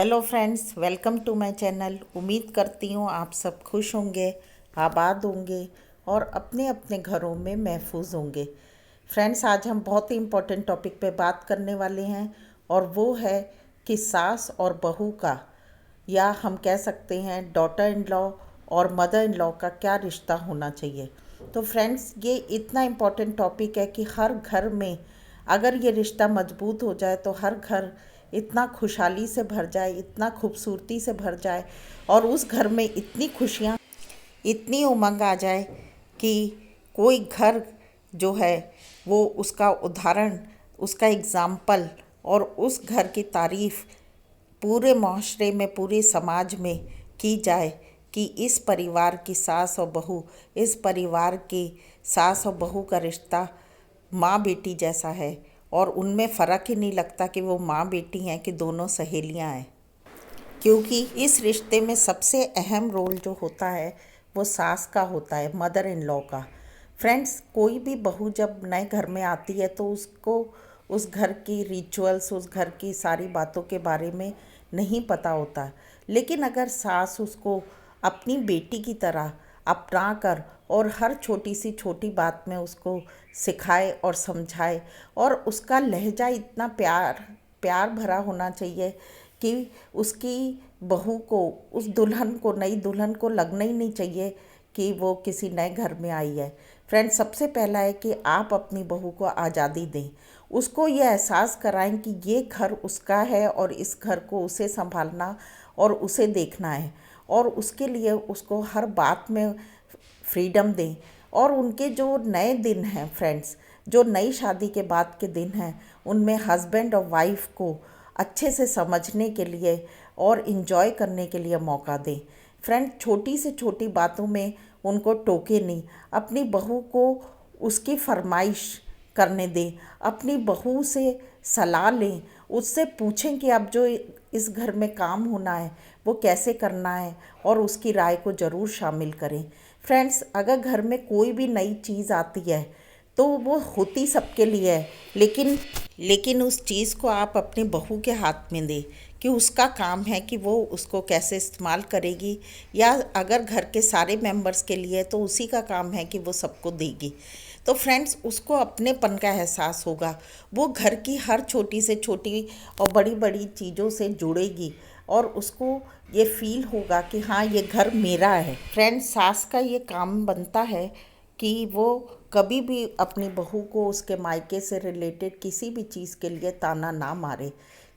Hello friends, welcome to my channel. उम्मीद करती हूँ आप सब खुश होंगे, आबाद होंगे और अपने अपने घरों में महफूज होंगे। फ्रेंड्स, आज हम बहुत ही इम्पोर्टेंट टॉपिक पे बात करने वाले हैं और वो है कि सास और बहू का, या हम कह सकते हैं डॉटर इन लॉ और मदर इन लॉ का क्या रिश्ता होना चाहिए। तो फ्रेंड्स, ये इतना इम्पोर्टेंट टॉपिक है कि हर घर में अगर ये रिश्ता मजबूत हो जाए तो हर घर इतना खुशहाली से भर जाए, इतना खूबसूरती से भर जाए और उस घर में इतनी खुशियाँ, इतनी उमंग आ जाए कि कोई घर जो है वो उसका उदाहरण, उसका एग्ज़ाम्पल और उस घर की तारीफ़ पूरे माशरे में, पूरे समाज में की जाए कि इस परिवार की सास और बहू, इस परिवार की सास और बहू का रिश्ता माँ बेटी जैसा है और उनमें फ़र्क ही नहीं लगता कि वो माँ बेटी हैं कि दोनों सहेलियाँ हैं। क्योंकि इस रिश्ते में सबसे अहम रोल जो होता है वो सास का होता है, मदर इन लॉ का। फ्रेंड्स, कोई भी बहू जब नए घर में आती है तो उसको उस घर की रिचुअल्स, उस घर की सारी बातों के बारे में नहीं पता होता, लेकिन अगर सास उसको अपनी बेटी की तरह अपना कर और हर छोटी सी छोटी बात में उसको सिखाए और समझाए और उसका लहजा इतना प्यार प्यार भरा होना चाहिए कि उसकी बहू को, उस दुल्हन को, नई दुल्हन को लगना ही नहीं चाहिए कि वो किसी नए घर में आई है। फ्रेंड्स, सबसे पहला है कि आप अपनी बहू को आज़ादी दें, उसको ये एहसास कराएं कि ये घर उसका है और इस घर को उसे संभालना और उसे देखना है और उसके लिए उसको हर बात में फ्रीडम दें। और उनके जो नए दिन हैं फ्रेंड्स, जो नई शादी के बाद के दिन हैं, उनमें हस्बैंड और वाइफ को अच्छे से समझने के लिए और इन्जॉय करने के लिए मौका दें। फ्रेंड, छोटी से छोटी बातों में उनको टोके नहीं, अपनी बहू को उसकी फरमाइश करने दें, अपनी बहू से सलाह लें, उससे पूछें कि अब जो इस घर में काम होना है वो कैसे करना है और उसकी राय को ज़रूर शामिल करें। फ्रेंड्स, अगर घर में कोई भी नई चीज़ आती है तो वो होती सबके लिए है, लेकिन उस चीज़ को आप अपने बहू के हाथ में दें कि उसका काम है कि वो उसको कैसे इस्तेमाल करेगी, या अगर घर के सारे मेंबर्स के लिए तो उसी का काम है कि वो सबको देगी। तो फ्रेंड्स, उसको अपनेपन का एहसास होगा, वो घर की हर छोटी से छोटी और बड़ी बड़ी चीज़ों से जुड़ेगी और उसको ये फील होगा कि हाँ, ये घर मेरा है। फ्रेंड्स, सास का ये काम बनता है कि वो कभी भी अपनी बहू को उसके मायके से रिलेटेड किसी भी चीज़ के लिए ताना ना मारे,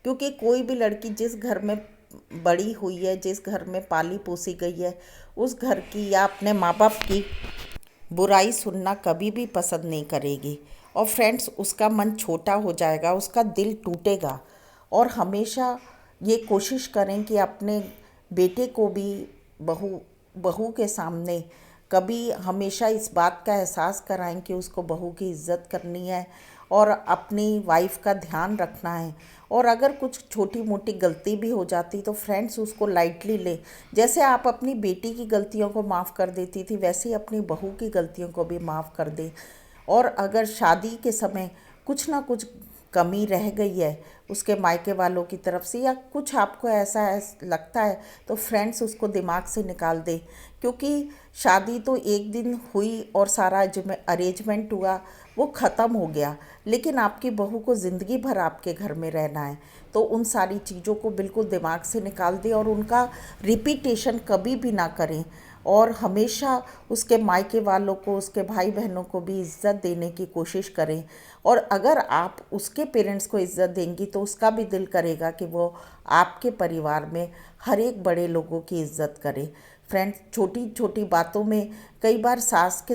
क्योंकि कोई भी लड़की जिस घर में बड़ी हुई है, जिस घर में पाली पोसी गई है, उस घर की या अपने माँ बाप की बुराई सुनना कभी भी पसंद नहीं करेगी। और फ्रेंड्स, उसका मन छोटा हो जाएगा, उसका दिल टूटेगा। और हमेशा ये कोशिश करें कि अपने बेटे को भी बहू बहू के सामने कभी हमेशा इस बात का एहसास कराएं कि उसको बहू की इज़्ज़त करनी है और अपनी वाइफ का ध्यान रखना है। और अगर कुछ छोटी मोटी गलती भी हो जाती तो फ्रेंड्स उसको लाइटली ले, जैसे आप अपनी बेटी की गलतियों को माफ़ कर देती थी वैसे ही अपनी बहू की गलतियों को भी माफ़ कर दे। और अगर शादी के समय कुछ ना कुछ कमी रह गई है उसके मायके वालों की तरफ से, या कुछ आपको ऐसा लगता है, तो फ्रेंड्स उसको दिमाग से निकाल दे, क्योंकि शादी तो एक दिन हुई और सारा अरेंजमेंट हुआ, वो ख़त्म हो गया, लेकिन आपकी बहू को ज़िंदगी भर आपके घर में रहना है। तो उन सारी चीज़ों को बिल्कुल दिमाग से निकाल दें और उनका रिपीटेशन कभी भी ना करें और हमेशा उसके मायके वालों को, उसके भाई बहनों को भी इज़्ज़त देने की कोशिश करें। और अगर आप उसके पेरेंट्स को इज़्ज़त देंगी तो उसका भी दिल करेगा कि वो आपके परिवार में हर एक बड़े लोगों की इज़्ज़त करे। फ्रेंड्स, छोटी छोटी बातों में कई बार सास के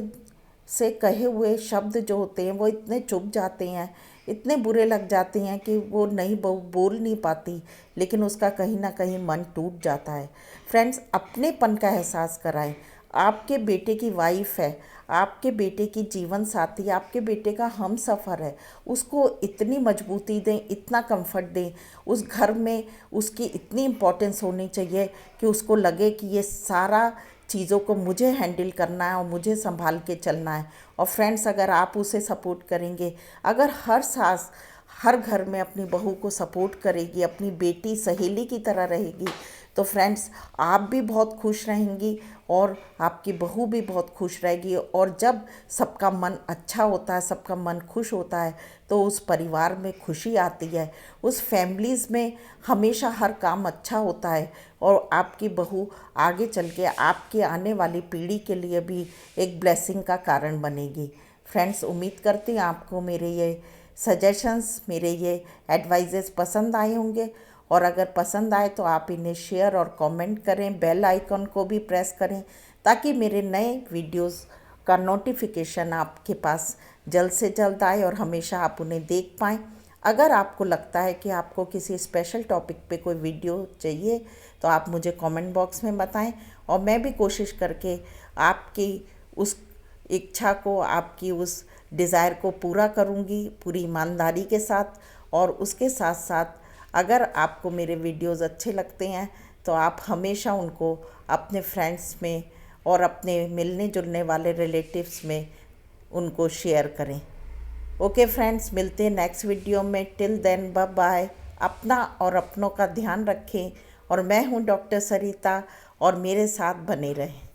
से कहे हुए शब्द जो होते हैं वो इतने चुभ जाते हैं, इतने बुरे लग जाते हैं कि वो नहीं बोल नहीं पाती, लेकिन उसका कहीं ना कहीं मन टूट जाता है। फ्रेंड्स, अपनेपन का एहसास कराएं। आपके बेटे की वाइफ है, आपके बेटे की जीवन साथी, आपके बेटे का हम सफ़र है, उसको इतनी मजबूती दें, इतना कंफर्ट दें, उस घर में उसकी इतनी इम्पोर्टेंस होनी चाहिए कि उसको लगे कि ये सारा चीज़ों को मुझे हैंडल करना है और मुझे संभाल के चलना है। और फ्रेंड्स, अगर आप उसे सपोर्ट करेंगे, अगर हर सास हर घर में अपनी बहू को सपोर्ट करेगी, अपनी बेटी सहेली की तरह रहेगी, तो फ्रेंड्स आप भी बहुत खुश रहेंगी और आपकी बहू भी बहुत खुश रहेगी। और जब सबका मन अच्छा होता है, सबका मन खुश होता है, तो उस परिवार में खुशी आती है, उस फैमिलीज़ में हमेशा हर काम अच्छा होता है और आपकी बहू आगे चल के आपकी आने वाली पीढ़ी के लिए भी एक ब्लेसिंग का कारण बनेगी। फ्रेंड्स उम्मीद करती हूँ आपको मेरे ये सजेशंस, मेरे ये एडवाइजेस पसंद आए होंगे, और अगर पसंद आए तो आप इन्हें शेयर और कमेंट करें, बेल आइकन को भी प्रेस करें ताकि मेरे नए वीडियोस का नोटिफिकेशन आपके पास जल्द से जल्द आए और हमेशा आप उन्हें देख पाएँ। अगर आपको लगता है कि आपको किसी स्पेशल टॉपिक पे कोई वीडियो चाहिए तो आप मुझे कमेंट बॉक्स में बताएं और मैं भी कोशिश करके आपकी उस इच्छा को, आपकी उस डिज़ायर को पूरा करूँगी पूरी ईमानदारी के साथ। और उसके साथ साथ अगर आपको मेरे वीडियोज़ अच्छे लगते हैं तो आप हमेशा उनको अपने फ्रेंड्स में और अपने मिलने जुलने वाले रिलेटिव्स में उनको शेयर करें। ओके फ्रेंड्स, मिलते हैं नेक्स्ट वीडियो में। Till then bye bye. अपना और अपनों का ध्यान रखें और मैं हूँ डॉक्टर सरिता और मेरे साथ बने रहें।